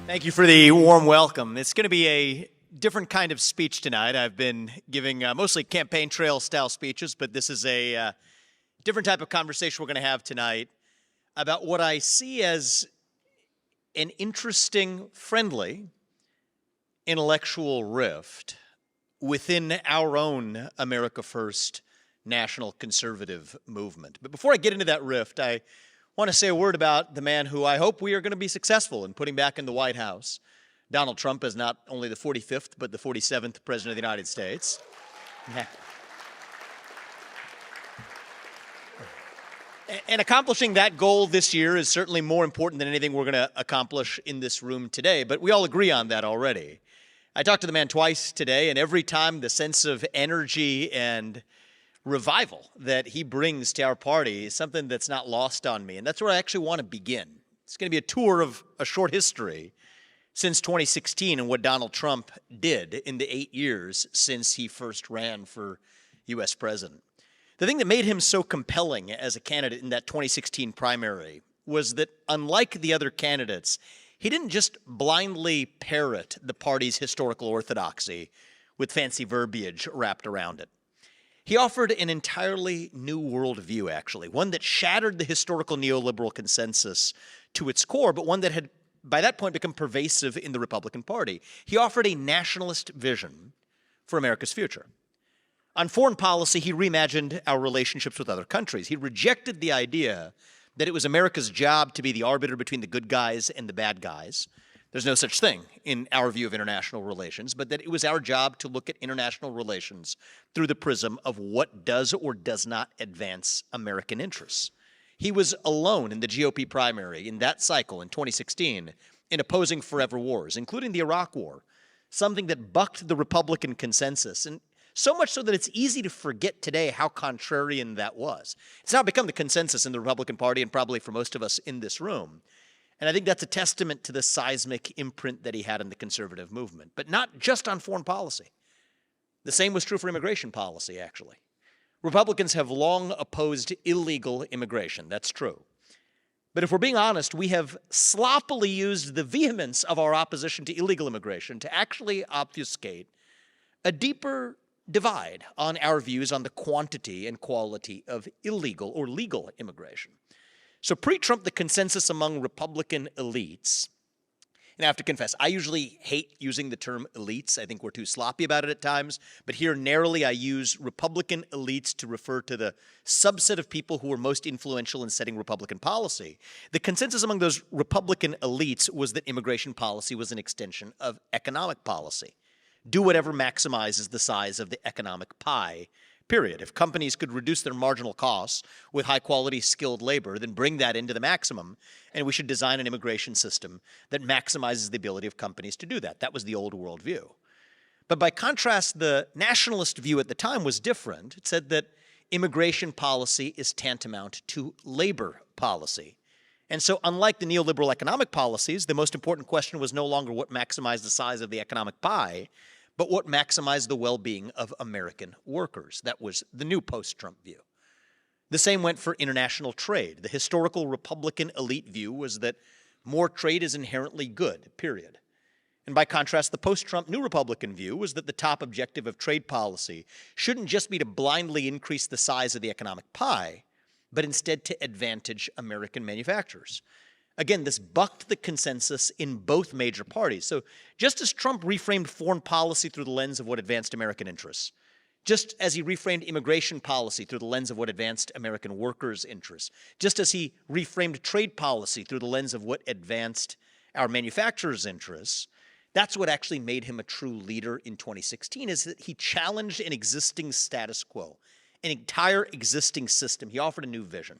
Thank you for the warm welcome. It's going to be a different kind of speech tonight. I've been giving mostly campaign trail style speeches, but this is a different type of conversation we're going to have tonight about what I see as an interesting, friendly, intellectual rift within our own America First national conservative movement. But before I get into that rift, I want to say a word about the man who I hope we are going to be successful in putting back in the White House. Donald Trump is not only the 45th, but the 47th President of the United States. And accomplishing that goal this year is certainly more important than anything we're going to accomplish in this room today, but we all agree on that already. I talked to the man twice today, and every time the sense of energy and revival that he brings to our party is something that's not lost on me, and that's where I actually want to begin. It's going to be a tour of a short history since 2016 and what Donald Trump did in the 8 years since he first ran for U.S. president. The thing that made him so compelling as a candidate in that 2016 primary was that, unlike the other candidates, he didn't just blindly parrot the party's historical orthodoxy with fancy verbiage wrapped around it. He offered an entirely new worldview, actually, one that shattered the historical neoliberal consensus to its core, but one that had, by that point, become pervasive in the Republican Party. He offered a nationalist vision for America's future. On foreign policy, he reimagined our relationships with other countries. He rejected the idea that it was America's job to be the arbiter between the good guys and the bad guys. There's no such thing in our view of international relations, but that it was our job to look at international relations through the prism of what does or does not advance American interests. He was alone in the GOP primary in that cycle in 2016 in opposing forever wars, including the Iraq War, something that bucked the Republican consensus, and so much so that it's easy to forget today how contrarian that was. It's now become the consensus in the Republican Party and probably for most of us in this room. And I think that's a testament to the seismic imprint that he had in the conservative movement, but not just on foreign policy. The same was true for immigration policy, actually. Republicans have long opposed illegal immigration. That's true. But if we're being honest, we have sloppily used the vehemence of our opposition to illegal immigration to actually obfuscate a deeper divide on our views on the quantity and quality of illegal or legal immigration. So pre-Trump, the consensus among Republican elites, and I have to confess, I usually hate using the term elites. I think we're too sloppy about it at times. But here, narrowly, I use Republican elites to refer to the subset of people who were most influential in setting Republican policy. The consensus among those Republican elites was that immigration policy was an extension of economic policy. Do whatever maximizes the size of the economic pie, period. If companies could reduce their marginal costs with high-quality skilled labor, then bring that into the maximum, and we should design an immigration system that maximizes the ability of companies to do that. That was the old worldview. But by contrast, the nationalist view at the time was different. It said that immigration policy is tantamount to labor policy. And so unlike the neoliberal economic policies, the most important question was no longer what maximized the size of the economic pie, but what maximized the well-being of American workers. That was the new post-Trump view. The same went for international trade. The historical Republican elite view was that more trade is inherently good, period. And by contrast, the post-Trump new Republican view was that the top objective of trade policy shouldn't just be to blindly increase the size of the economic pie, but instead to advantage American manufacturers. Again, this bucked the consensus in both major parties. So just as Trump reframed foreign policy through the lens of what advanced American interests, just as he reframed immigration policy through the lens of what advanced American workers' interests, just as he reframed trade policy through the lens of what advanced our manufacturers' interests, that's what actually made him a true leader in 2016, is that he challenged an existing status quo, an entire existing system. He offered a new vision.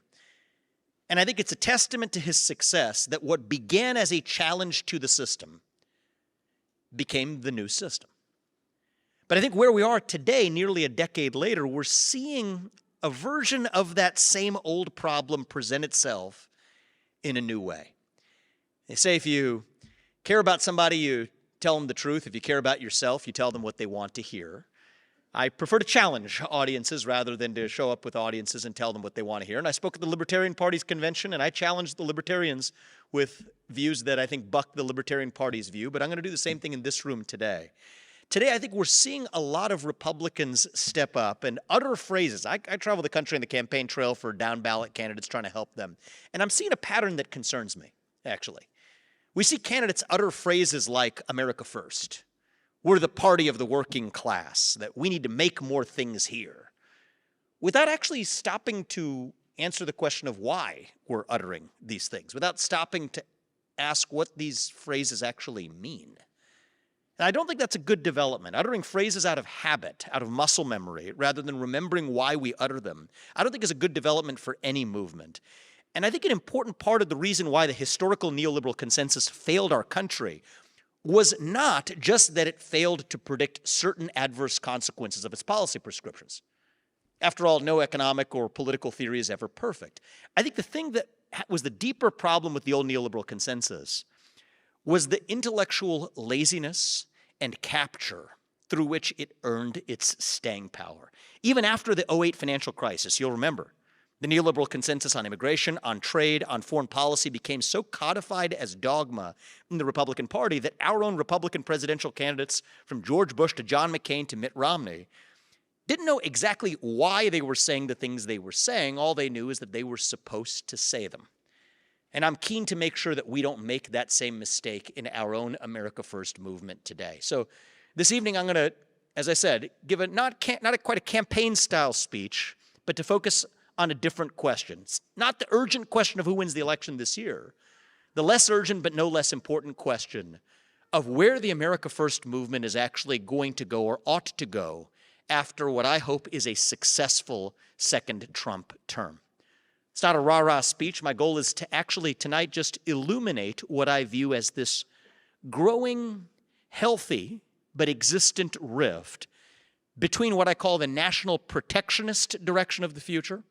And I think it's a testament to his success that what began as a challenge to the system became the new system. But I think where we are today, nearly a decade later, we're seeing a version of that same old problem present itself in a new way. They say if you care about somebody, you tell them the truth. If you care about yourself, you tell them what they want to hear. I prefer to challenge audiences rather than to show up with audiences and tell them what they want to hear. And I spoke at the Libertarian Party's convention, and I challenged the Libertarians with views that I think buck the Libertarian Party's view, but I'm going to do the same thing in this room today. Today, I think we're seeing a lot of Republicans step up and utter phrases. I travel the country on the campaign trail for down-ballot candidates trying to help them, and I'm seeing a pattern that concerns me, actually. We see candidates utter phrases like America First. We're the party of the working class, that we need to make more things here, without actually stopping to answer the question of why we're uttering these things, without stopping to ask what these phrases actually mean. And I don't think that's a good development. Uttering phrases out of habit, out of muscle memory, rather than remembering why we utter them, I don't think is a good development for any movement. And I think an important part of the reason why the historical neoliberal consensus failed our country was not just that it failed to predict certain adverse consequences of its policy prescriptions. After all, no economic or political theory is ever perfect. I think the thing that was the deeper problem with the old neoliberal consensus was the intellectual laziness and capture through which it earned its staying power. Even after the 2008 financial crisis, you'll remember, the neoliberal consensus on immigration, on trade, on foreign policy became so codified as dogma in the Republican Party that our own Republican presidential candidates, from George Bush to John McCain to Mitt Romney, didn't know exactly why they were saying the things they were saying. All they knew is that they were supposed to say them. And I'm keen to make sure that we don't make that same mistake in our own America First movement today. So this evening I'm going to, as I said, give not quite a campaign-style speech, but to focus on a different question. It's not the urgent question of who wins the election this year, the less urgent but no less important question of where the America First movement is actually going to go or ought to go after what I hope is a successful second Trump term. It's not a rah-rah speech. My goal is to actually tonight just illuminate what I view as this growing, healthy, but existent rift between what I call the national protectionist direction of the future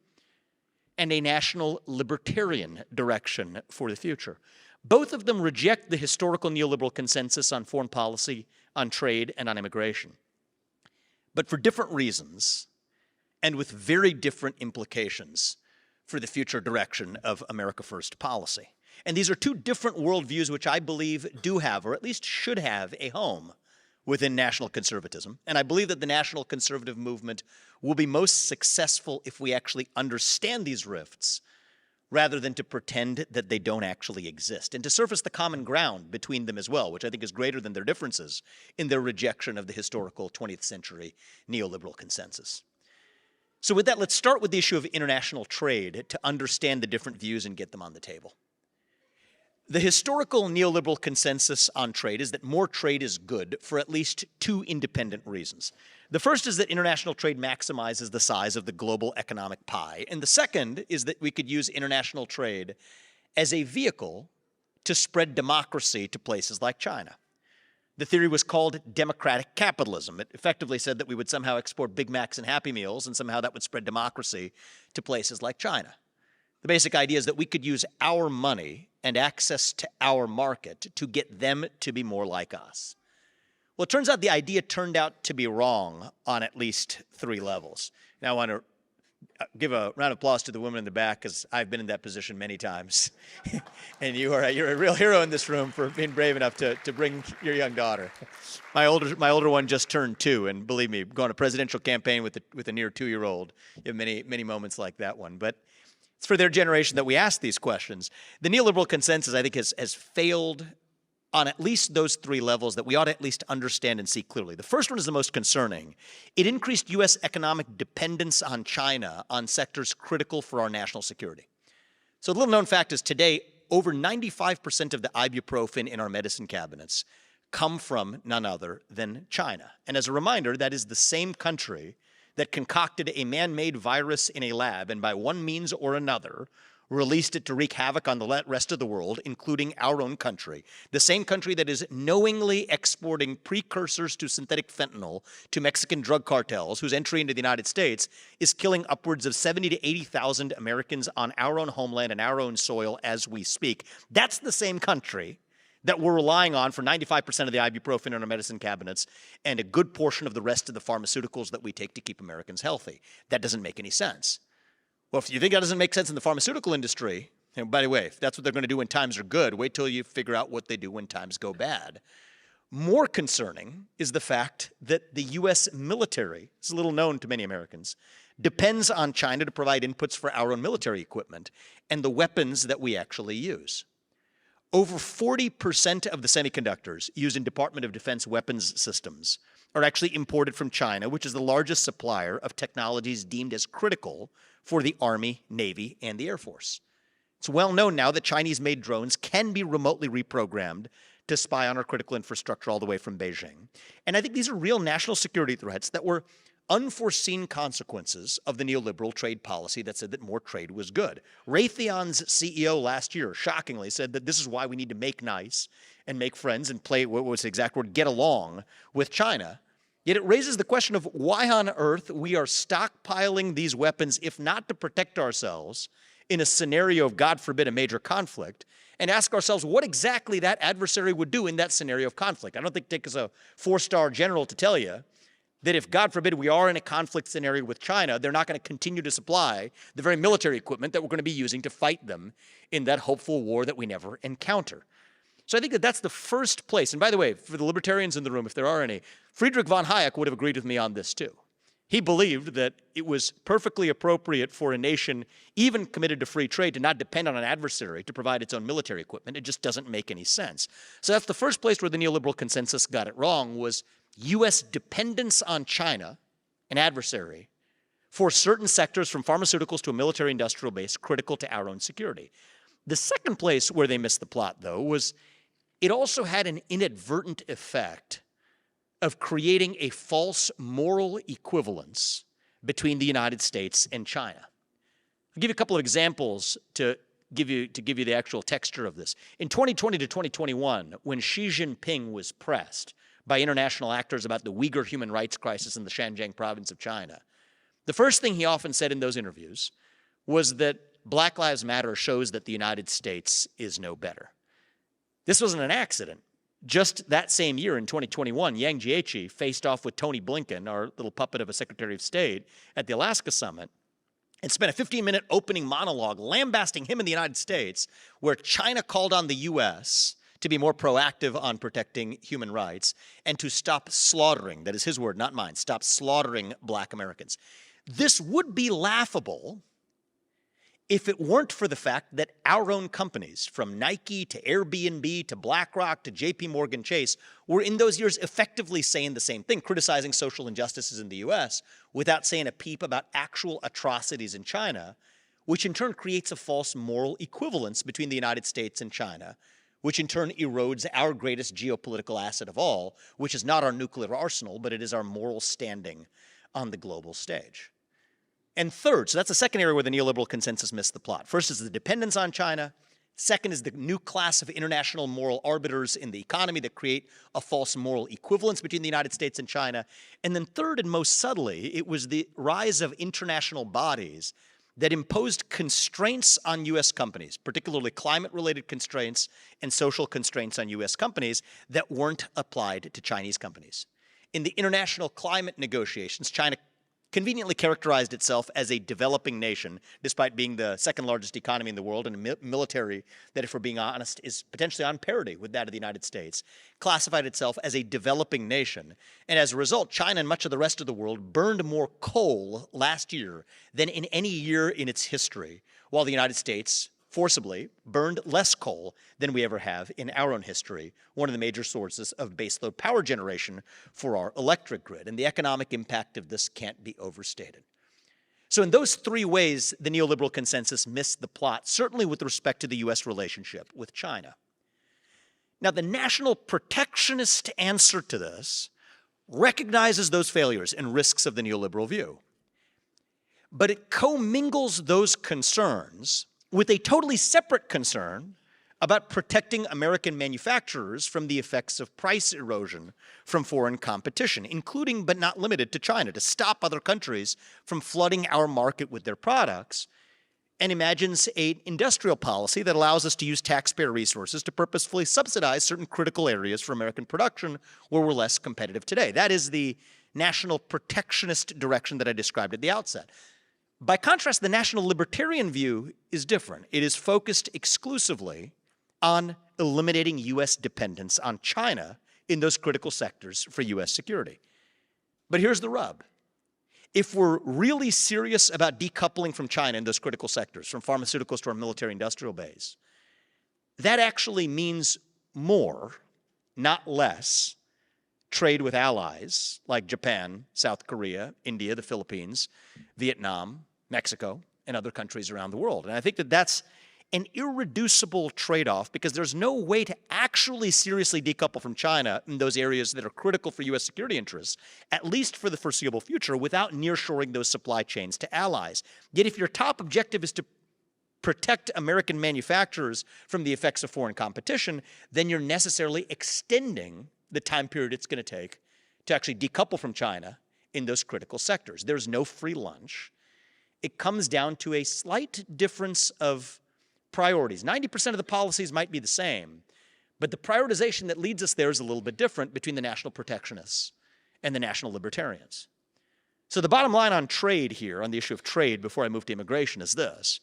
and a national libertarian direction for the future. Both of them reject the historical neoliberal consensus on foreign policy, on trade, and on immigration. But for different reasons and with very different implications for the future direction of America First policy. And these are two different worldviews which I believe do have, or at least should have, a home within national conservatism. And I believe that the national conservative movement will be most successful if we actually understand these rifts rather than to pretend that they don't actually exist, and to surface the common ground between them as well, which I think is greater than their differences in their rejection of the historical 20th century neoliberal consensus. So with that, let's start with the issue of international trade to understand the different views and get them on the table. The historical neoliberal consensus on trade is that more trade is good for at least two independent reasons. The first is that international trade maximizes the size of the global economic pie. And the second is that we could use international trade as a vehicle to spread democracy to places like China. The theory was called democratic capitalism. It effectively said that we would somehow export Big Macs and Happy Meals, and somehow that would spread democracy to places like China. The basic idea is that we could use our money and access to our market to get them to be more like us. Well, it turns out the idea turned out to be wrong on at least three levels. Now, I want to give a round of applause to the woman in the back, because I've been in that position many times. And you're a real hero in this room for being brave enough to bring your young daughter. My older one just turned 2, and believe me, going on a presidential campaign with a near 2-year-old, you have many moments like that one. But it's for their generation that we ask these questions. The neoliberal consensus, I think, has failed on at least those three levels that we ought to at least understand and see clearly. The first one is the most concerning. It increased U.S. economic dependence on China on sectors critical for our national security. So the little-known fact is today, over 95% of the ibuprofen in our medicine cabinets come from none other than China. And as a reminder, that is the same country that concocted a man-made virus in a lab and by one means or another released it to wreak havoc on the rest of the world, including our own country. The same country that is knowingly exporting precursors to synthetic fentanyl to Mexican drug cartels, whose entry into the United States is killing upwards of 70 to 80,000 Americans on our own homeland and our own soil as we speak. That's the same country that we're relying on for 95% of the ibuprofen in our medicine cabinets and a good portion of the rest of the pharmaceuticals that we take to keep Americans healthy. That doesn't make any sense. Well, if you think that doesn't make sense in the pharmaceutical industry, and by the way, if that's what they're going to do when times are good, wait till you figure out what they do when times go bad. More concerning is the fact that the U.S. military, it's a little known to many Americans, depends on China to provide inputs for our own military equipment and the weapons that we actually use. Over 40% of the semiconductors used in Department of Defense weapons systems are actually imported from China, which is the largest supplier of technologies deemed as critical for the Army, Navy, and the Air Force. It's well known now that Chinese-made drones can be remotely reprogrammed to spy on our critical infrastructure all the way from Beijing. And I think these are real national security threats that were unforeseen consequences of the neoliberal trade policy that said that more trade was good. Raytheon's CEO last year shockingly said that this is why we need to make nice and make friends and play, what was the exact word, get along with China. Yet it raises the question of why on earth we are stockpiling these weapons, if not to protect ourselves in a scenario of, God forbid, a major conflict, and ask ourselves what exactly that adversary would do in that scenario of conflict. I don't think it takes a four-star general to tell you that if, God forbid, we are in a conflict scenario with China, they're not going to continue to supply the very military equipment that we're going to be using to fight them in that hopeful war that we never encounter. So I think that that's the first place. And by the way, for the libertarians in the room, if there are any, Friedrich von Hayek would have agreed with me on this too. He believed that it was perfectly appropriate for a nation, even committed to free trade, to not depend on an adversary to provide its own military equipment. It just doesn't make any sense. So that's the first place where the neoliberal consensus got it wrong, was U.S. dependence on China, an adversary, for certain sectors from pharmaceuticals to a military-industrial base critical to our own security. The second place where they missed the plot, though, was it also had an inadvertent effect of creating a false moral equivalence between the United States and China. I'll give you a couple of examples to give you the actual texture of this. In 2020 to 2021, when Xi Jinping was pressed by international actors about the Uyghur human rights crisis in the Xinjiang province of China, the first thing he often said in those interviews was that Black Lives Matter shows that the United States is no better. This wasn't an accident. Just that same year in 2021, Yang Jiechi faced off with Tony Blinken, our little puppet of a Secretary of State, at the Alaska Summit, and spent a 15-minute opening monologue lambasting him in the United States, where China called on the U.S. to be more proactive on protecting human rights and to stop slaughtering, that is his word, not mine, stop slaughtering Black Americans. This would be laughable if it weren't for the fact that our own companies, from Nike to Airbnb to BlackRock to JP Morgan Chase, were in those years effectively saying the same thing, criticizing social injustices in the U.S. without saying a peep about actual atrocities in China, which in turn creates a false moral equivalence between the United States and China, which in turn erodes our greatest geopolitical asset of all, which is not our nuclear arsenal, but it is our moral standing on the global stage. And third, so that's the second area where the neoliberal consensus missed the plot. First is the dependence on China. Second is the new class of international moral arbiters in the economy that create a false moral equivalence between the United States and China. And then third, and most subtly, it was the rise of international bodies that imposed constraints on U.S. companies, particularly climate-related constraints and social constraints on U.S. companies that weren't applied to Chinese companies. In the international climate negotiations, China conveniently characterized itself as a developing nation, despite being the second largest economy in the world and a military that, if we're being honest, is potentially on parity with that of the United States, classified itself as a developing nation. And as a result, China and much of the rest of the world burned more coal last year than in any year in its history, while the United States forcibly burned less coal than we ever have in our own history, one of the major sources of baseload power generation for our electric grid. And the economic impact of this can't be overstated. So in those three ways, the neoliberal consensus missed the plot, certainly with respect to the U.S. relationship with China. Now, the national protectionist answer to this recognizes those failures and risks of the neoliberal view. But it commingles those concerns with a totally separate concern about protecting American manufacturers from the effects of price erosion from foreign competition, including but not limited to China, to stop other countries from flooding our market with their products, and imagines an industrial policy that allows us to use taxpayer resources to purposefully subsidize certain critical areas for American production where we're less competitive today. That is the national protectionist direction that I described at the outset. By contrast, the national libertarian view is different. It is focused exclusively on eliminating U.S. dependence on China in those critical sectors for U.S. security. But here's the rub. If we're really serious about decoupling from China in those critical sectors, from pharmaceuticals to our military-industrial base, that actually means more, not less, trade with allies like Japan, South Korea, India, the Philippines, Vietnam, Mexico, and other countries around the world. And I think that that's an irreducible trade-off because there's no way to actually seriously decouple from China in those areas that are critical for U.S. security interests, at least for the foreseeable future, without nearshoring those supply chains to allies. Yet if your top objective is to protect American manufacturers from the effects of foreign competition, then you're necessarily extending the time period it's going to take to actually decouple from China in those critical sectors. There's no free lunch. It comes down to a slight difference of priorities. 90% of the policies might be the same, but the prioritization that leads us there is a little bit different between the national protectionists and the national libertarians. So the bottom line on trade here, on the issue of trade before I move to immigration, is this.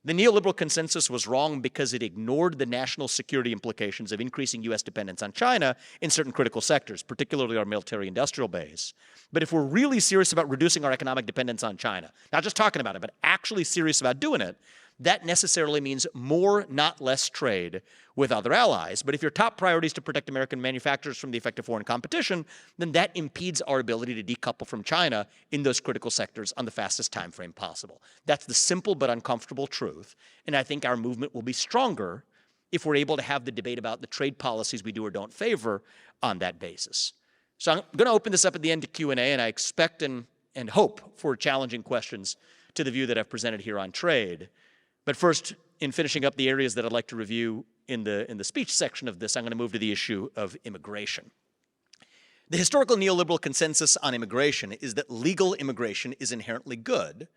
The neoliberal consensus was wrong because it ignored the national security implications of increasing U.S. dependence on China in certain critical sectors, particularly our military-industrial base. But if we're really serious about reducing our economic dependence on China, not just talking about it, but actually serious about doing it, that necessarily means more, not less trade with other allies. But if your top priority is to protect American manufacturers from the effect of foreign competition, then that impedes our ability to decouple from China in those critical sectors on the fastest time frame possible. That's the simple but uncomfortable truth. And I think our movement will be stronger if we're able to have the debate about the trade policies we do or don't favor on that basis. So I'm going to open this up at the end to Q&A, and I expect and hope for challenging questions to the view that I've presented here on trade. But first, in finishing up the areas that I'd like to review in the speech section of this, I'm going to move to the issue of immigration. The historical neoliberal consensus on immigration is that legal immigration is inherently good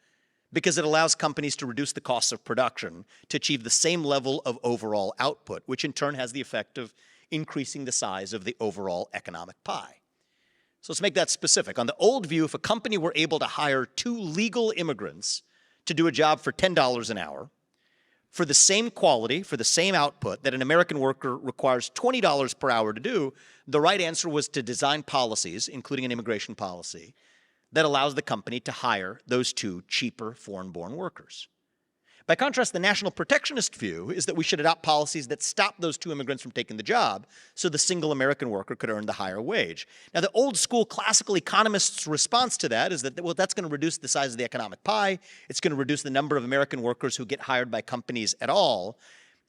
because it allows companies to reduce the costs of production to achieve the same level of overall output, which in turn has the effect of increasing the size of the overall economic pie. So let's make that specific. On the old view, if a company were able to hire 2 legal immigrants to do a job for $10 an hour, for the same quality, for the same output that an American worker requires $20 per hour to do, the right answer was to design policies, including an immigration policy, that allows the company to hire those 2 cheaper foreign-born workers. By contrast, the national protectionist view is that we should adopt policies that stop those 2 immigrants from taking the job so the single American worker could earn the higher wage. Now, the old school classical economists' response to that is that, well, that's going to reduce the size of the economic pie. It's going to reduce the number of American workers who get hired by companies at all.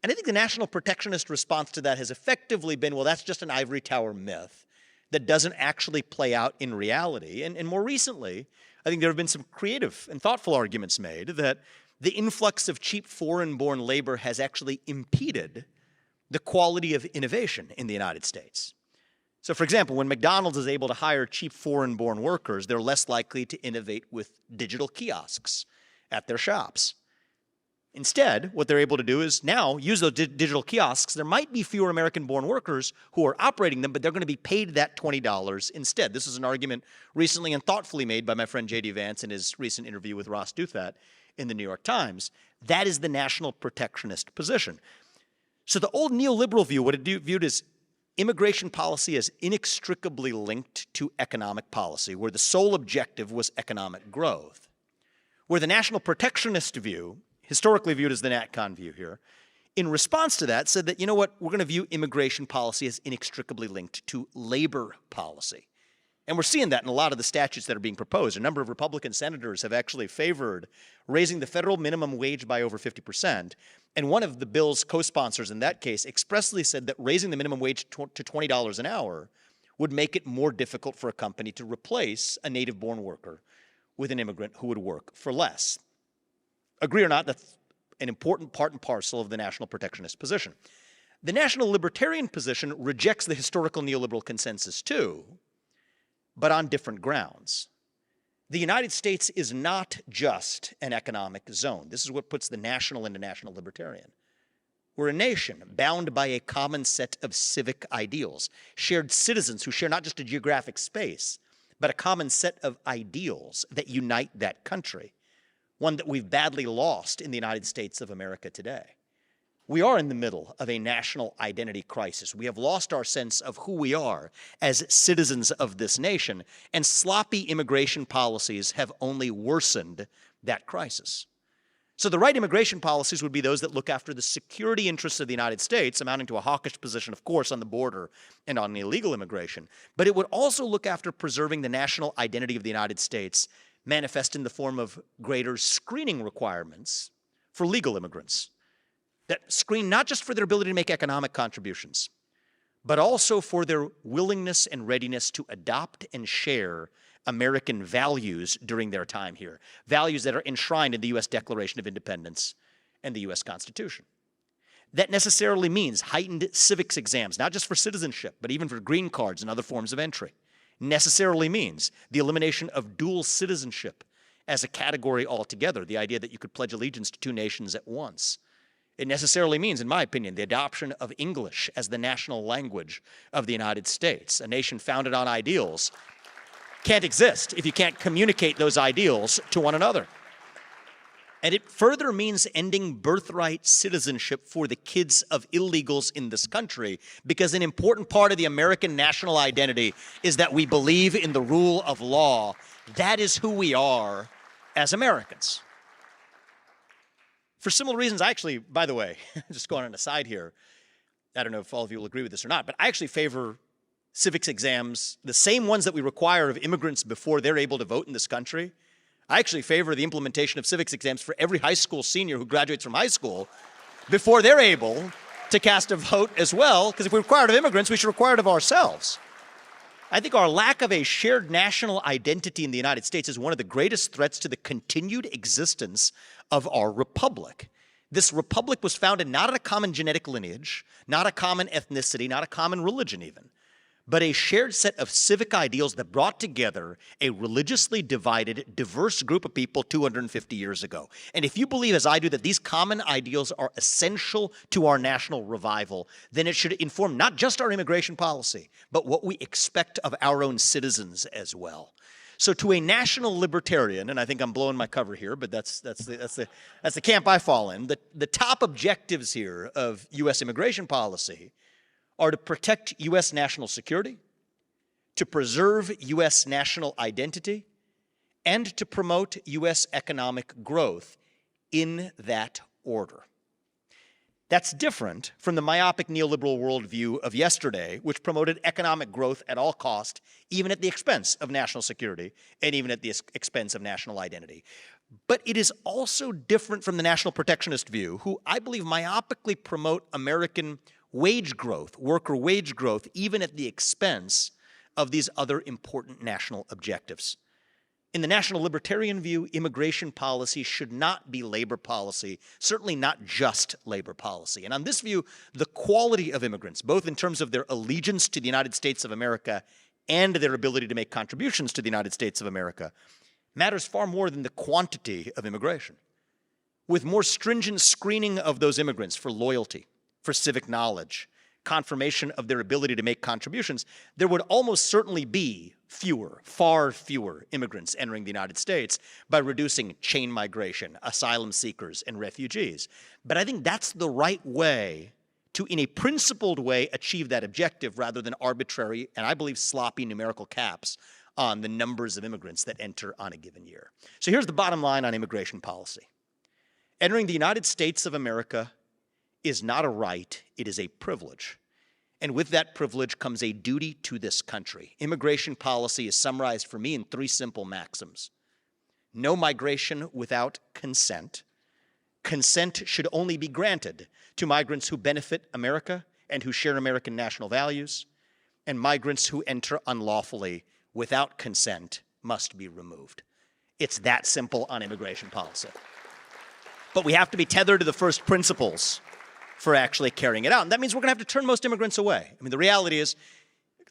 And I think the national protectionist response to that has effectively been, well, that's just an ivory tower myth that doesn't actually play out in reality. And more recently, I think there have been some creative and thoughtful arguments made that the influx of cheap foreign-born labor has actually impeded the quality of innovation in the United States. So, for example, when McDonald's is able to hire cheap foreign-born workers, they're less likely to innovate with digital kiosks at their shops. Instead, what they're able to do is now use those digital kiosks. There might be fewer American-born workers who are operating them, but they're going to be paid that $20 instead. This is an argument recently and thoughtfully made by my friend J.D. Vance in his recent interview with Ross Douthat in the New York Times. That is the national protectionist position. So the old neoliberal view, what it viewed as immigration policy as inextricably linked to economic policy, where the sole objective was economic growth. Where the national protectionist view, historically viewed as the NatCon view here, in response to that said that, you know what, we're going to view immigration policy as inextricably linked to labor policy. And we're seeing that in a lot of the statutes that are being proposed. A number of Republican senators have actually favored raising the federal minimum wage by over 50%. And one of the bill's co-sponsors in that case expressly said that raising the minimum wage to $20 an hour would make it more difficult for a company to replace a native-born worker with an immigrant who would work for less. Agree or not, that's an important part and parcel of the national protectionist position. The national libertarian position rejects the historical neoliberal consensus too, but on different grounds. The United States is not just an economic zone. This is what puts the national into national libertarian. We're a nation bound by a common set of civic ideals, shared citizens who share not just a geographic space, but a common set of ideals that unite that country, one that we've badly lost in the United States of America today. We are in the middle of a national identity crisis. We have lost our sense of who we are as citizens of this nation, and sloppy immigration policies have only worsened that crisis. So the right immigration policies would be those that look after the security interests of the United States, amounting to a hawkish position, of course, on the border and on illegal immigration. But it would also look after preserving the national identity of the United States, manifest in the form of greater screening requirements for legal immigrants that screen not just for their ability to make economic contributions, but also for their willingness and readiness to adopt and share American values during their time here, values that are enshrined in the U.S. Declaration of Independence and the U.S. Constitution. That necessarily means heightened civics exams, not just for citizenship, but even for green cards and other forms of entry. Necessarily means the elimination of dual citizenship as a category altogether, the idea that you could pledge allegiance to two nations at once. It necessarily means, in my opinion, the adoption of English as the national language of the United States. A nation founded on ideals can't exist if you can't communicate those ideals to one another. And it further means ending birthright citizenship for the kids of illegals in this country, because an important part of the American national identity is that we believe in the rule of law. That is who we are as Americans. For similar reasons, I actually, by the way, just going on an aside here, I don't know if all of you will agree with this or not, but I actually favor civics exams, the same ones that we require of immigrants before they're able to vote in this country. I actually favor the implementation of civics exams for every high school senior who graduates from high school before they're able to cast a vote as well, because if we require it of immigrants, we should require it of ourselves. I think our lack of a shared national identity in the United States is one of the greatest threats to the continued existence of our republic. This republic was founded not on a common genetic lineage, not a common ethnicity, not a common religion even, but a shared set of civic ideals that brought together a religiously divided, diverse group of people 250 years ago. And if you believe, as I do, that these common ideals are essential to our national revival, then it should inform not just our immigration policy, but what we expect of our own citizens as well. So to a national libertarian, and I think I'm blowing my cover here, but that's the camp I fall in, the top objectives here of U.S. immigration policy are to protect U.S. national security, to preserve U.S. national identity, and to promote U.S. economic growth in that order. That's different from the myopic neoliberal worldview of yesterday, which promoted economic growth at all cost, even at the expense of national security, and even at the expense of national identity. But it is also different from the national protectionist view, who I believe myopically promote American wage growth, worker wage growth, even at the expense of these other important national objectives. In the national libertarian view, immigration policy should not be labor policy, certainly not just labor policy. And on this view, the quality of immigrants, both in terms of their allegiance to the United States of America and their ability to make contributions to the United States of America, matters far more than the quantity of immigration. With more stringent screening of those immigrants for loyalty, for civic knowledge, confirmation of their ability to make contributions, there would almost certainly be fewer, far fewer immigrants entering the United States by reducing chain migration, asylum seekers, and refugees. But I think that's the right way to, in a principled way, achieve that objective rather than arbitrary and, I believe, sloppy numerical caps on the numbers of immigrants that enter on a given year. So here's the bottom line on immigration policy. Entering the United States of America is not a right, it is a privilege. And with that privilege comes a duty to this country. Immigration policy is summarized for me in three simple maxims. No migration without consent. Consent should only be granted to migrants who benefit America and who share American national values, and migrants who enter unlawfully without consent must be removed. It's that simple on immigration policy. But we have to be tethered to the first principles for actually carrying it out. And that means we're going to have to turn most immigrants away. I mean, the reality is,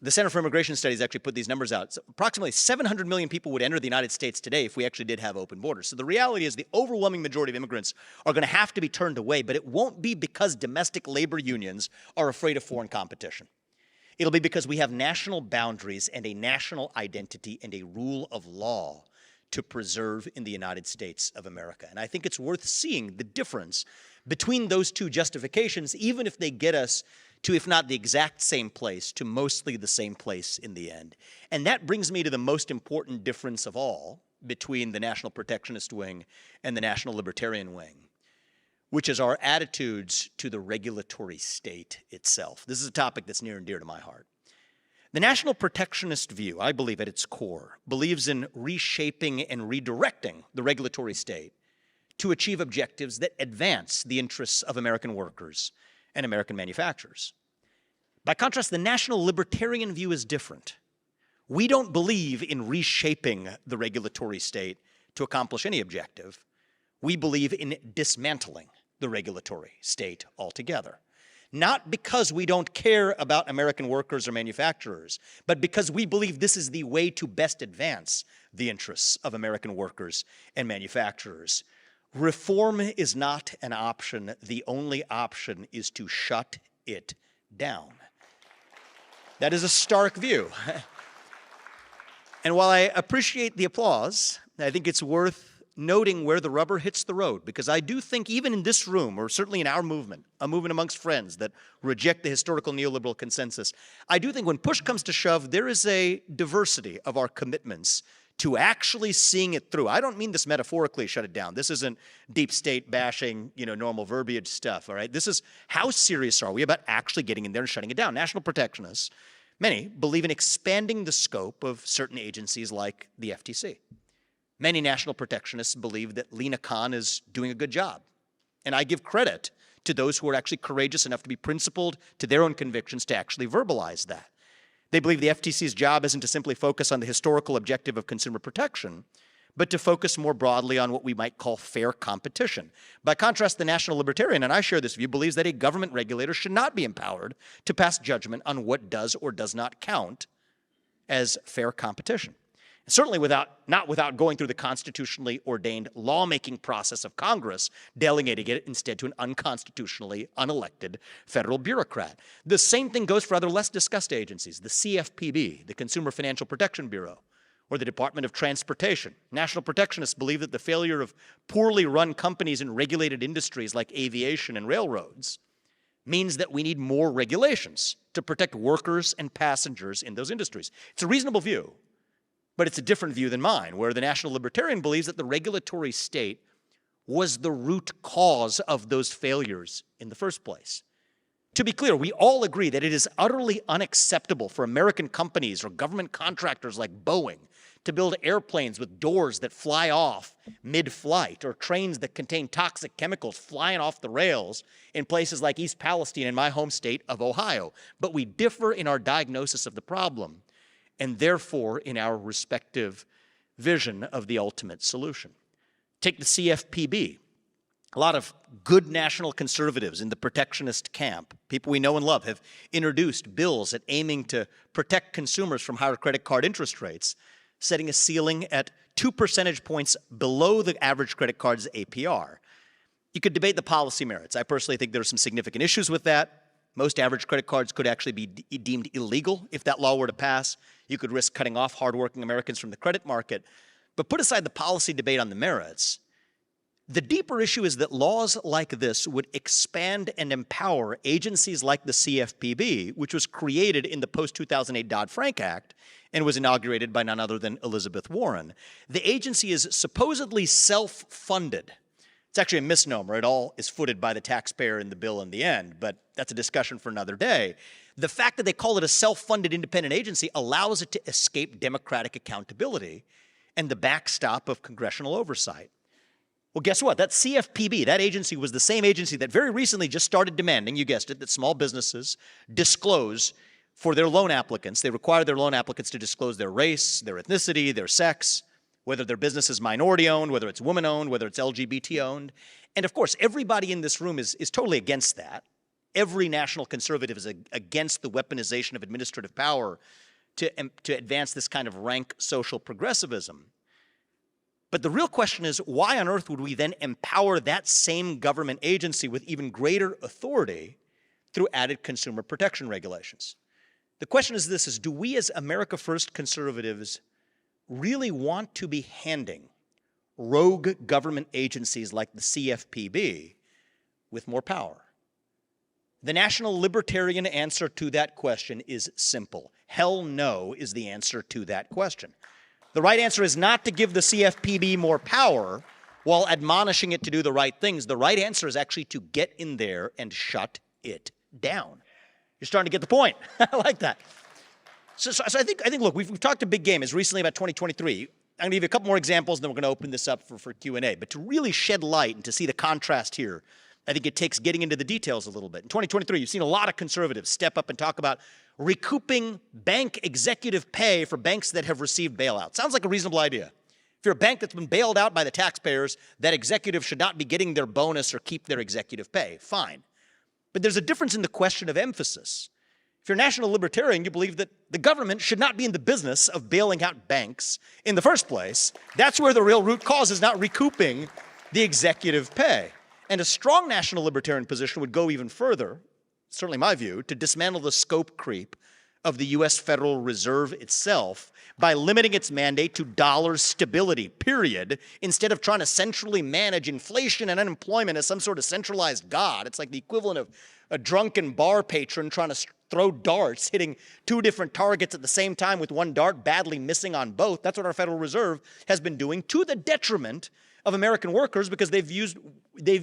The Center for Immigration Studies actually put these numbers out. So approximately 700 million people would enter the United States today if we actually did have open borders. So the reality is the overwhelming majority of immigrants are going to have to be turned away, but it won't be because domestic labor unions are afraid of foreign competition. It'll be because we have national boundaries and a national identity and a rule of law to preserve in the United States of America. And I think it's worth seeing the difference between those two justifications, even if they get us to, if not the exact same place, to mostly the same place in the end. And that brings me to the most important difference of all between the national protectionist wing and the national libertarian wing, which is our attitudes to the regulatory state itself. This is a topic that's near and dear to my heart. The national protectionist view, I believe at its core, believes in reshaping and redirecting the regulatory state to achieve objectives that advance the interests of American workers and American manufacturers. By contrast, the national libertarian view is different. We don't believe in reshaping the regulatory state to accomplish any objective. We believe in dismantling the regulatory state altogether. Not because we don't care about American workers or manufacturers, but because we believe this is the way to best advance the interests of American workers and manufacturers. Reform is not an option. The only option is to shut it down. That is a stark view. And while I appreciate the applause, I think it's worth noting where the rubber hits the road, because I do think even in this room, or certainly in our movement, a movement amongst friends that reject the historical neoliberal consensus, I do think when push comes to shove, there is a diversity of our commitments to actually seeing it through. I don't mean this metaphorically, shut it down. This isn't deep state bashing, normal verbiage stuff, all right? This is how serious are we about actually getting in there and shutting it down. National protectionists, many, believe in expanding the scope of certain agencies like the FTC. Many national protectionists believe that Lena Khan is doing a good job. And I give credit to those who are actually courageous enough to be principled to their own convictions to actually verbalize that. They believe the FTC's job isn't to simply focus on the historical objective of consumer protection, but to focus more broadly on what we might call fair competition. By contrast, the national libertarian, and I share this view, believes that a government regulator should not be empowered to pass judgment on what does or does not count as fair competition. Certainly not without going through the constitutionally ordained lawmaking process of Congress, delegating it instead to an unconstitutionally unelected federal bureaucrat. The same thing goes for other less discussed agencies, the CFPB, the Consumer Financial Protection Bureau, or the Department of Transportation. National protectionists believe that the failure of poorly run companies in regulated industries like aviation and railroads means that we need more regulations to protect workers and passengers in those industries. It's a reasonable view. But it's a different view than mine, where the national libertarian believes that the regulatory state was the root cause of those failures in the first place. To be clear, we all agree that it is utterly unacceptable for American companies or government contractors like Boeing to build airplanes with doors that fly off mid-flight, or trains that contain toxic chemicals flying off the rails in places like East Palestine in my home state of Ohio. But we differ in our diagnosis of the problem, and therefore in our respective vision of the ultimate solution. Take the CFPB. A lot of good national conservatives in the protectionist camp, people we know and love, have introduced bills at aiming to protect consumers from higher credit card interest rates, setting a ceiling at 2 percentage points below the average credit card's APR. You could debate the policy merits. I personally think there are some significant issues with that. Most average credit cards could actually be deemed illegal if that law were to pass. You could risk cutting off hardworking Americans from the credit market. But put aside the policy debate on the merits, the deeper issue is that laws like this would expand and empower agencies like the CFPB, which was created in the post-2008 Dodd-Frank Act and was inaugurated by none other than Elizabeth Warren. The agency is supposedly self-funded. It's actually a misnomer. It all is footed by the taxpayer in the bill in the end, but that's a discussion for another day. The fact that they call it a self-funded independent agency allows it to escape democratic accountability and the backstop of congressional oversight. Well, guess what? That CFPB, that agency, was the same agency that very recently just started demanding, you guessed it, that small businesses disclose for their loan applicants. They require their loan applicants to disclose their race, their ethnicity, their sex, whether their business is minority-owned, whether it's woman-owned, whether it's LGBT-owned. And of course, everybody in this room is totally against that. every national conservative is against the weaponization of administrative power to advance this kind of rank social progressivism. But the real question is, why on earth would we then empower that same government agency with even greater authority through added consumer protection regulations? The question is this, do we as America First conservatives really want to be handing rogue government agencies like the CFPB with more power? The national libertarian answer to that question is simple. Hell no is the answer to that question. The right answer is not to give the CFPB more power while admonishing it to do the right things. The right answer is actually to get in there and shut it down. You're starting to get the point. I like that. So I think look, we've talked a big game as recently about 2023. I'm going to give you a couple more examples, and then we're going to open this up for Q&A. But to really shed light and to see the contrast here, I think it takes getting into the details a little bit. In 2023, you've seen a lot of conservatives step up and talk about recouping bank executive pay for banks that have received bailouts. Sounds like a reasonable idea. If you're a bank that's been bailed out by the taxpayers, that executive should not be getting their bonus or keep their executive pay. Fine. But there's a difference in the question of emphasis. If you're a national libertarian, you believe that the government should not be in the business of bailing out banks in the first place. That's where the real root cause is, not recouping the executive pay. And a strong national libertarian position would go even further, certainly my view, to dismantle the scope creep of the U.S. Federal Reserve itself by limiting its mandate to dollar stability, period, instead of trying to centrally manage inflation and unemployment as some sort of centralized god. It's like the equivalent of a drunken bar patron trying to throw darts, hitting two different targets at the same time with one dart badly missing on both. That's what our Federal Reserve has been doing, to the detriment of American workers, because they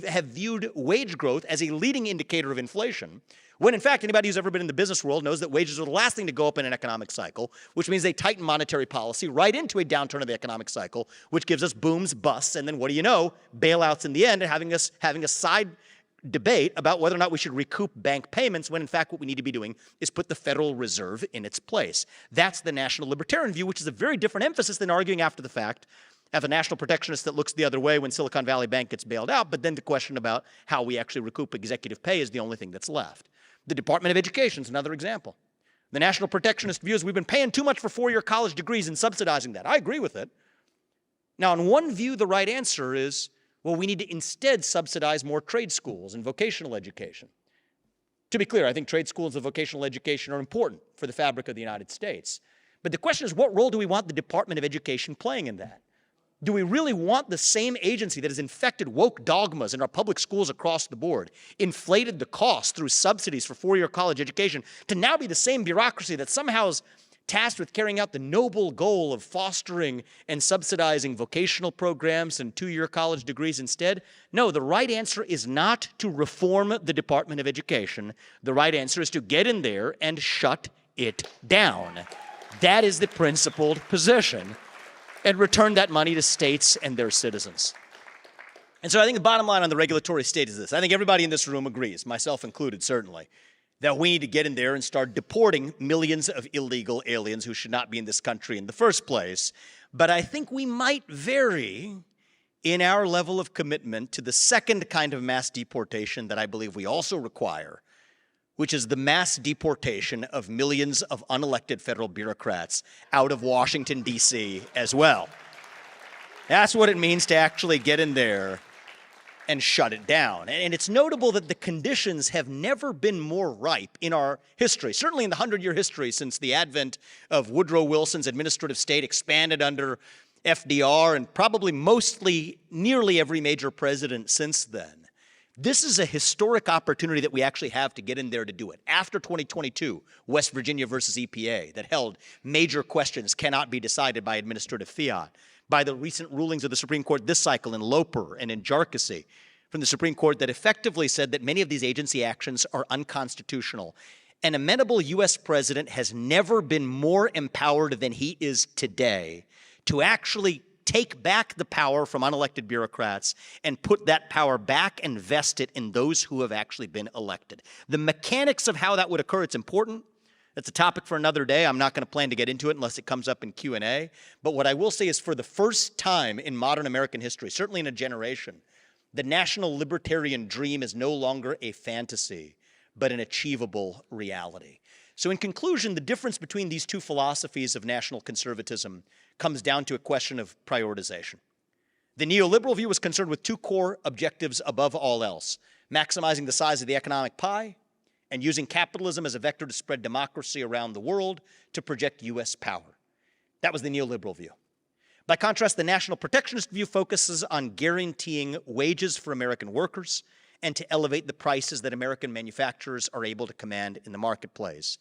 have viewed wage growth as a leading indicator of inflation, when in fact anybody who's ever been in the business world knows that wages are the last thing to go up in an economic cycle, which means they tighten monetary policy right into a downturn of the economic cycle, which gives us booms, busts, and then what do you know, bailouts in the end, and having a side debate about whether or not we should recoup bank payments, when in fact what we need to be doing is put the Federal Reserve in its place. That's the national libertarian view, which is a very different emphasis than arguing after the fact as a national protectionist that looks the other way when Silicon Valley Bank gets bailed out, but then the question about how we actually recoup executive pay is the only thing that's left. The Department of Education is another example. The national protectionist view is we've been paying too much for four-year college degrees and subsidizing that. I agree with it. Now, in one view, the right answer is, well, we need to instead subsidize more trade schools and vocational education. To be clear, I think trade schools and vocational education are important for the fabric of the United States. But the question is, what role do we want the Department of Education playing in that? Do we really want the same agency that has infected woke dogmas in our public schools across the board, inflated the cost through subsidies for four-year college education, to now be the same bureaucracy that somehow is tasked with carrying out the noble goal of fostering and subsidizing vocational programs and two-year college degrees instead? No, the right answer is not to reform the Department of Education. The right answer is to get in there and shut it down. That is the principled position, and return that money to states and their citizens. And so I think the bottom line on the regulatory state is this. I think everybody in this room agrees, myself included certainly, that we need to get in there and start deporting millions of illegal aliens who should not be in this country in the first place. But I think we might vary in our level of commitment to the second kind of mass deportation that I believe we also require, which is the mass deportation of millions of unelected federal bureaucrats out of Washington, D.C. as well. That's what it means to actually get in there and shut it down. And it's notable that the conditions have never been more ripe in our history, certainly in the 100-year history since the advent of Woodrow Wilson's administrative state expanded under FDR, and probably nearly every major president since then. This is a historic opportunity that we actually have to get in there to do it. After 2022, West Virginia versus EPA, that held major questions cannot be decided by administrative fiat, by the recent rulings of the Supreme Court this cycle in Loper and in Jarkissi from the Supreme Court that effectively said that many of these agency actions are unconstitutional. An amenable U.S. president has never been more empowered than he is today to actually take back the power from unelected bureaucrats and put that power back and vest it in those who have actually been elected. The mechanics of how that would occur, it's important. That's a topic for another day. I'm not going to plan to get into it unless it comes up in Q&A. But what I will say is, for the first time in modern American history, certainly in a generation, the national libertarian dream is no longer a fantasy. but an achievable reality. So in conclusion, the difference between these two philosophies of national conservatism comes down to a question of prioritization. The neoliberal view was concerned with two core objectives above all else: maximizing the size of the economic pie and using capitalism as a vector to spread democracy around the world to project U.S. power. That was the neoliberal view. By contrast, the national protectionist view focuses on guaranteeing wages for American workers and to elevate the prices that American manufacturers are able to command in the marketplace.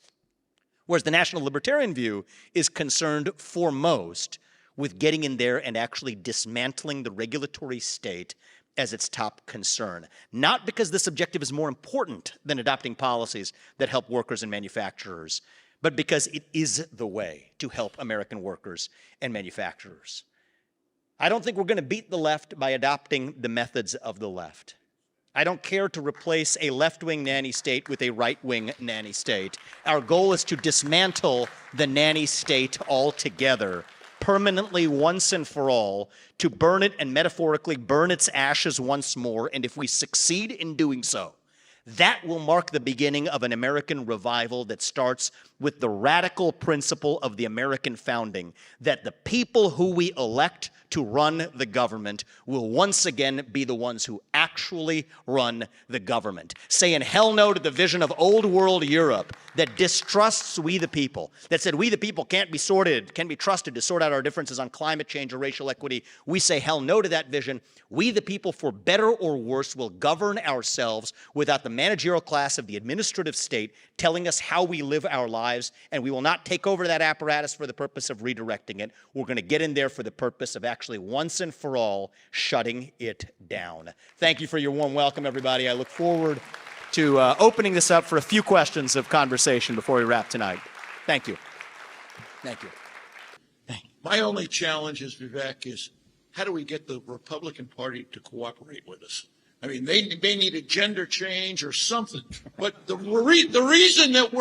Whereas the national libertarian view is concerned foremost with getting in there and actually dismantling the regulatory state as its top concern. Not because this objective is more important than adopting policies that help workers and manufacturers, but because it is the way to help American workers and manufacturers. I don't think we're going to beat the left by adopting the methods of the left. I don't care to replace a left-wing nanny state with a right-wing nanny state. Our goal is to dismantle the nanny state altogether, permanently, once and for all, to burn it and metaphorically burn its ashes once more. And if we succeed in doing so, that will mark the beginning of an American revival that starts with the radical principle of the American founding, that the people who we elect to run the government will once again be the ones who actually run the government. Saying hell no to the vision of old world Europe that distrusts we the people, that said we the people can't be trusted to sort out our differences on climate change or racial equity. We say hell no to that vision. We the people, for better or worse, will govern ourselves without the managerial class of the administrative state telling us how we live our lives, and we will not take over that apparatus for the purpose of redirecting it. We're going to get in there for the purpose of actually once and for all shutting it down. Thank you for your warm welcome, everybody. I look forward to opening this up for a few questions of conversation before we wrap tonight. Thank you. Thank you. My only challenge is, Vivek, is how do we get the Republican Party to cooperate with us? I mean, they need a gender change or something. But the reason that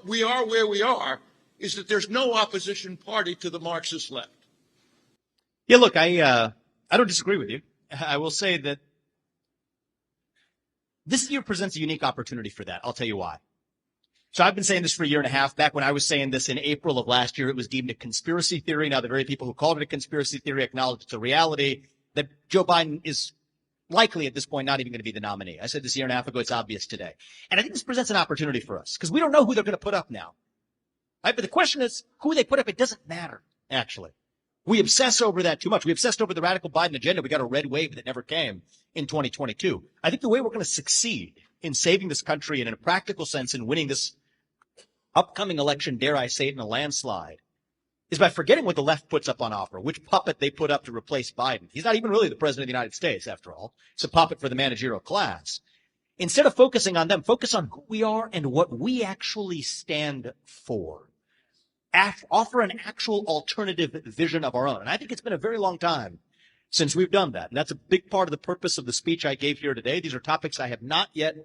we are where we are is that there's no opposition party to the Marxist left. Yeah, look, I don't disagree with you. I will say that this year presents a unique opportunity for that. I'll tell you why. So I've been saying this for a year and a half. Back when I was saying this in April of last year, it was deemed a conspiracy theory. Now the very people who called it a conspiracy theory acknowledge it's a reality, that Joe Biden is likely at this point not even going to be the nominee. I said this a year and a half ago. It's obvious today. And I think this presents an opportunity for us because we don't know who they're going to put up now. Right? But the question is who they put up. It doesn't matter, actually. We obsess over that too much. We obsessed over the radical Biden agenda. We got a red wave that never came in 2022. I think the way we're going to succeed in saving this country and in a practical sense in winning this upcoming election, dare I say it, in a landslide, is by forgetting what the left puts up on offer, which puppet they put up to replace Biden. He's not even really the president of the United States, after all. It's a puppet for the managerial class. Instead of focusing on them, focus on who we are and what we actually stand for. Offer an actual alternative vision of our own. And I think it's been a very long time since we've done that. And that's a big part of the purpose of the speech I gave here today. These are topics I have not yet,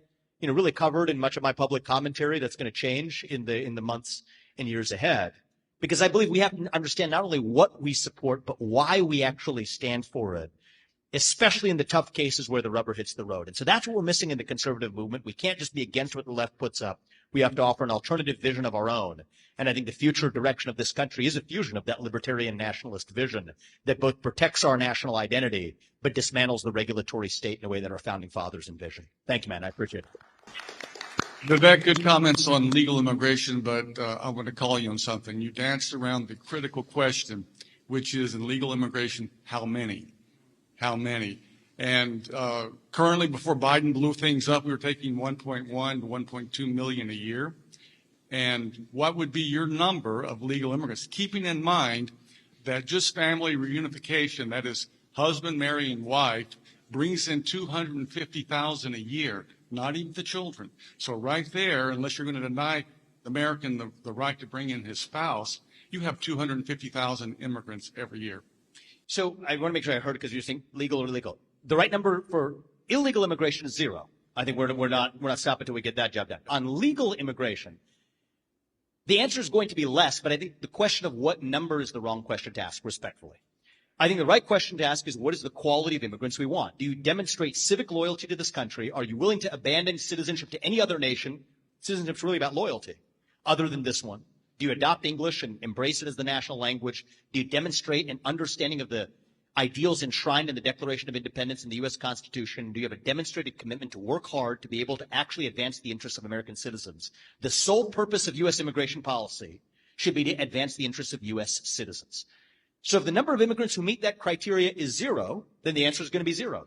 really covered in much of my public commentary that's going to change in the months and years ahead. Because I believe we have to understand not only what we support, but why we actually stand for it, especially in the tough cases where the rubber hits the road. And so that's what we're missing in the conservative movement. We can't just be against what the left puts up. We have to offer an alternative vision of our own. And I think the future direction of this country is a fusion of that libertarian nationalist vision that both protects our national identity, but dismantles the regulatory state in a way that our founding fathers envisioned. Thank you, man. I appreciate it. Vivek, good comments on legal immigration, but I want to call you on something. You danced around the critical question, which is in legal immigration, how many? How many? And currently, before Biden blew things up, we were taking 1.1 to 1.2 million a year. And what would be your number of legal immigrants? Keeping in mind that just family reunification, that is husband marrying wife, brings in 250,000 a year, not even the children. So right there, unless you're going to deny the American the right to bring in his spouse, you have 250,000 immigrants every year. So I want to make sure I heard it because you're saying legal or illegal. The right number for illegal immigration is 0. I think we're not stopping until we get that job done. On legal immigration, the answer is going to be less, but I think the question of what number is the wrong question to ask, respectfully. I think the right question to ask is, what is the quality of immigrants we want? Do you demonstrate civic loyalty to this country? Are you willing to abandon citizenship to any other nation, Citizenship's really about loyalty, other than this one. Do you adopt English and embrace it as the national language? Do you demonstrate an understanding of the ideals enshrined in the Declaration of Independence and the U.S. Constitution? Do you have a demonstrated commitment to work hard to be able to actually advance the interests of American citizens? The sole purpose of U.S. immigration policy should be to advance the interests of U.S. citizens. So if the number of immigrants who meet that criteria is 0, then the answer is going to be 0.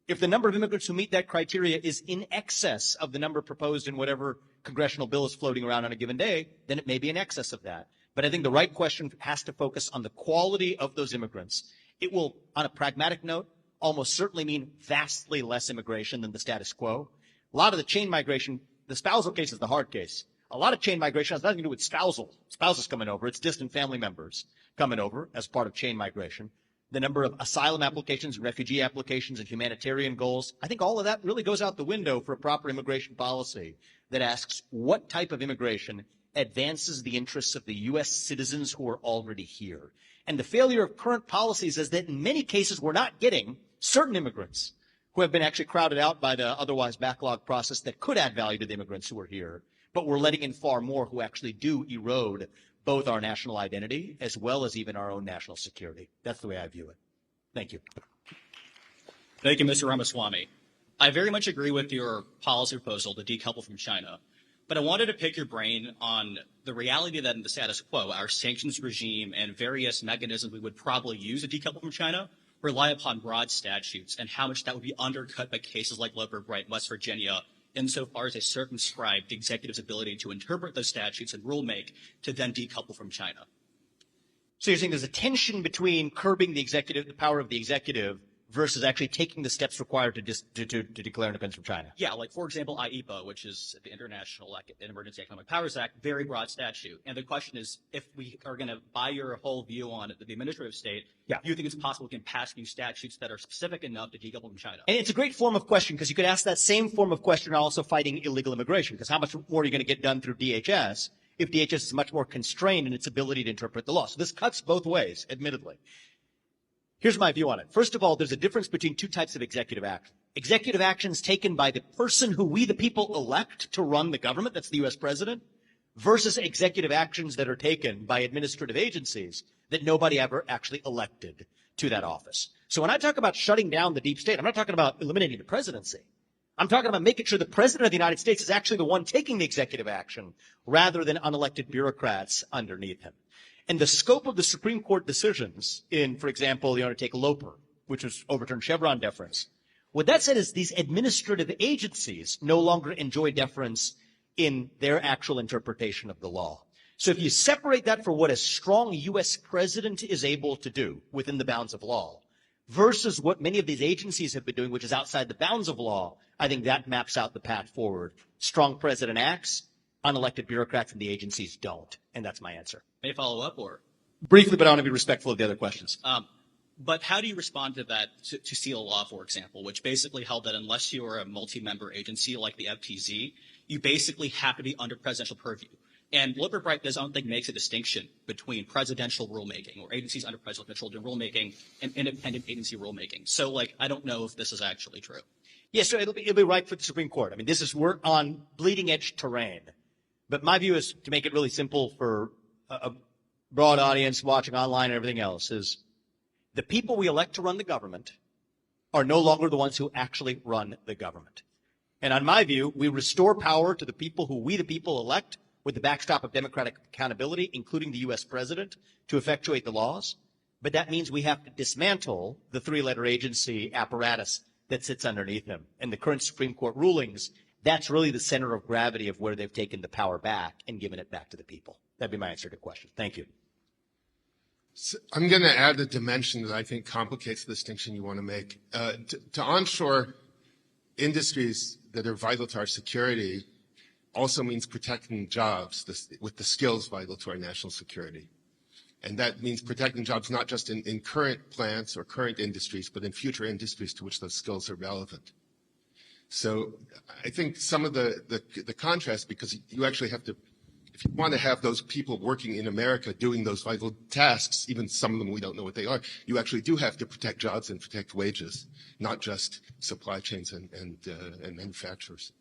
If the number of immigrants who meet that criteria is in excess of the number proposed in whatever congressional bill is floating around on a given day, then it may be in excess of that. But I think the right question has to focus on the quality of those immigrants. It will, on a pragmatic note, almost certainly mean vastly less immigration than the status quo. A lot of the chain migration, the spousal case is the hard case. A lot of chain migration has nothing to do with spouses coming over. It's distant family members coming over as part of chain migration. The number of asylum applications and refugee applications and humanitarian goals, I think all of that really goes out the window for a proper immigration policy that asks what type of immigration advances the interests of the U.S. citizens who are already here. And the failure of current policies is that in many cases we're not getting certain immigrants who have been actually crowded out by the otherwise backlog process that could add value to the immigrants who are here, but we're letting in far more who actually do erode both our national identity as well as even our own national security. That's the way I view it. Thank you. Thank you, Mr. Ramaswamy. I very much agree with your policy proposal to decouple from China, but I wanted to pick your brain on the reality that in the status quo, our sanctions regime and various mechanisms we would probably use to decouple from China rely upon broad statutes and how much that would be undercut by cases like Loper Bright, West Virginia, insofar as they circumscribe the executive's ability to interpret those statutes and rule-make to then decouple from China. So you're saying there's a tension between curbing the power of the executive versus actually taking the steps required to declare independence from China? Yeah, like, for example, IEPA, which is the International Emergency Economic Powers Act, very broad statute. And the question is, if we are going to buy your whole view on the administrative state, do you think it's possible we can pass new statutes that are specific enough to decouple from China? And it's a great form of question because you could ask that same form of question also fighting illegal immigration, because how much more are you going to get done through DHS if DHS is much more constrained in its ability to interpret the law? So this cuts both ways, admittedly. Here's my view on it. First of all, there's a difference between two types of executive action. Executive actions taken by the person who we, the people, elect to run the government, that's the U.S. president, versus executive actions that are taken by administrative agencies that nobody ever actually elected to that office. So when I talk about shutting down the deep state, I'm not talking about eliminating the presidency. I'm talking about making sure the president of the United States is actually the one taking the executive action rather than unelected bureaucrats underneath him. And the scope of the Supreme Court decisions in, for example, take Loper, which was overturned Chevron deference. What that said is these administrative agencies no longer enjoy deference in their actual interpretation of the law. So if you separate that for what a strong U.S. president is able to do within the bounds of law versus what many of these agencies have been doing, which is outside the bounds of law, I think that maps out the path forward. Strong president acts, unelected bureaucrats and the agencies don't. And that's my answer. May I follow up, or? Briefly, but I want to be respectful of the other questions. But how do you respond to that, to seal law, for example, which basically held that unless you are a multi-member agency like the FTZ, you basically have to be under presidential purview. And Loper Bright does, I don't think, makes a distinction between presidential rulemaking or agencies under presidential rulemaking and independent agency rulemaking. So, I don't know if this is actually true. Yes, so it'll be right for the Supreme Court. I mean, we're on bleeding edge terrain. But my view is, to make it really simple for a broad audience watching online and everything else, is the people we elect to run the government are no longer the ones who actually run the government. And on my view, we restore power to the people who we, the people, elect with the backstop of democratic accountability, including the U.S. president, to effectuate the laws. But that means we have to dismantle the three-letter agency apparatus that sits underneath them. And the current Supreme Court rulings, that's really the center of gravity of where they've taken the power back and given it back to the people. That'd be my answer to the question. Thank you. So I'm going to add a dimension that I think complicates the distinction you want to make. To onshore industries that are vital to our security also means protecting jobs with the skills vital to our national security. And that means protecting jobs not just in current plants or current industries, but in future industries to which those skills are relevant. So I think some of the contrast, because you actually have to, if you want to have those people working in America doing those vital tasks, even some of them we don't know what they are, you actually do have to protect jobs and protect wages, not just supply chains and manufacturers.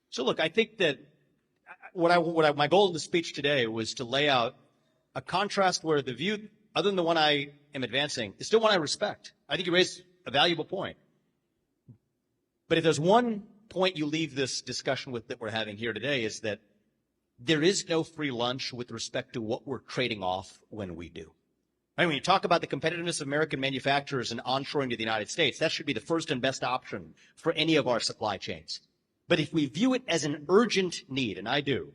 So look, I think that my goal of the speech today was to lay out a contrast where the view, other than the one I am advancing, is still one I respect. I think you raised a valuable point. But if there's one point you leave this discussion with that we're having here today, is that there is no free lunch with respect to what we're trading off when we do. Right? When you talk about the competitiveness of American manufacturers and onshoring to the United States, that should be the first and best option for any of our supply chains. But if we view it as an urgent need, and I do,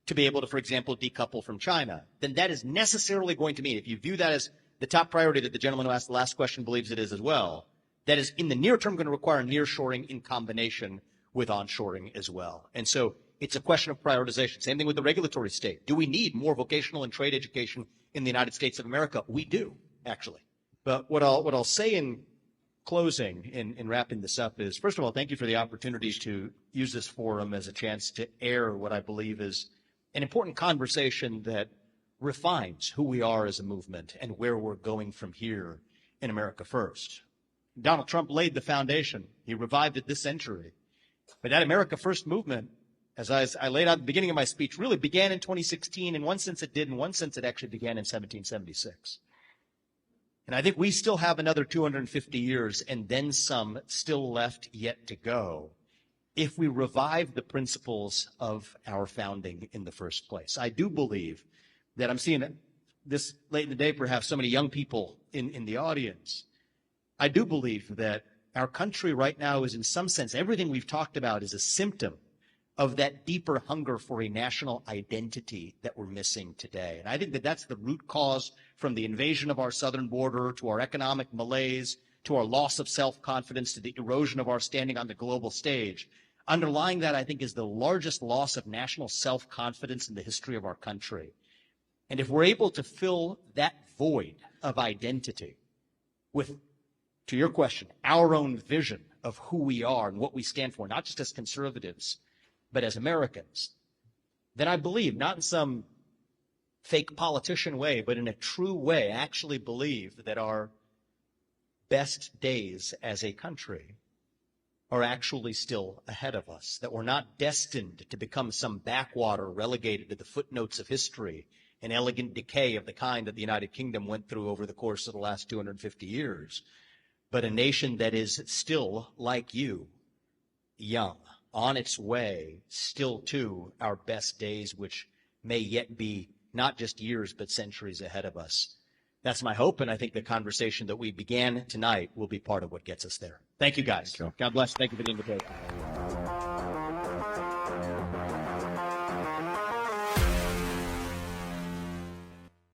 to be able to, for example, decouple from China, then that is necessarily going to mean, if you view that as the top priority that the gentleman who asked the last question believes it is as well, that is in the near term going to require nearshoring in combination with onshoring as well. And so it's a question of prioritization. Same thing with the regulatory state. Do we need more vocational and trade education in the United States of America? We do, actually. But what I'll say in closing, in wrapping this up, is, first of all, thank you for the opportunity to use this forum as a chance to air what I believe is an important conversation that refines who we are as a movement and where we're going from here in America First. Donald Trump laid the foundation. He revived it this century. But that America First movement, as I laid out at the beginning of my speech, really began in 2016. In one sense it did. In one sense it actually began in 1776. And I think we still have another 250 years and then some still left yet to go if we revive the principles of our founding in the first place. I do believe that I'm seeing this late in the day, perhaps so many young people in the audience. I do believe that our country right now is, in some sense, everything we've talked about is a symptom of that deeper hunger for a national identity that we're missing today. And I think that that's the root cause, from the invasion of our southern border to our economic malaise, to our loss of self-confidence, to the erosion of our standing on the global stage. Underlying that, I think, is the largest loss of national self-confidence in the history of our country. And if we're able to fill that void of identity with, to your question, our own vision of who we are and what we stand for, not just as conservatives, but as Americans, then I believe, not in some fake politician way, but in a true way, actually believe that our best days as a country are actually still ahead of us, that we're not destined to become some backwater relegated to the footnotes of history, an elegant decay of the kind that the United Kingdom went through over the course of the last 250 years, but a nation that is still, like you, young, on its way still to our best days, which may yet be not just years, but centuries ahead of us. That's my hope, and I think the conversation that we began tonight will be part of what gets us there. Thank you, guys. God bless. Thank you for the invitation.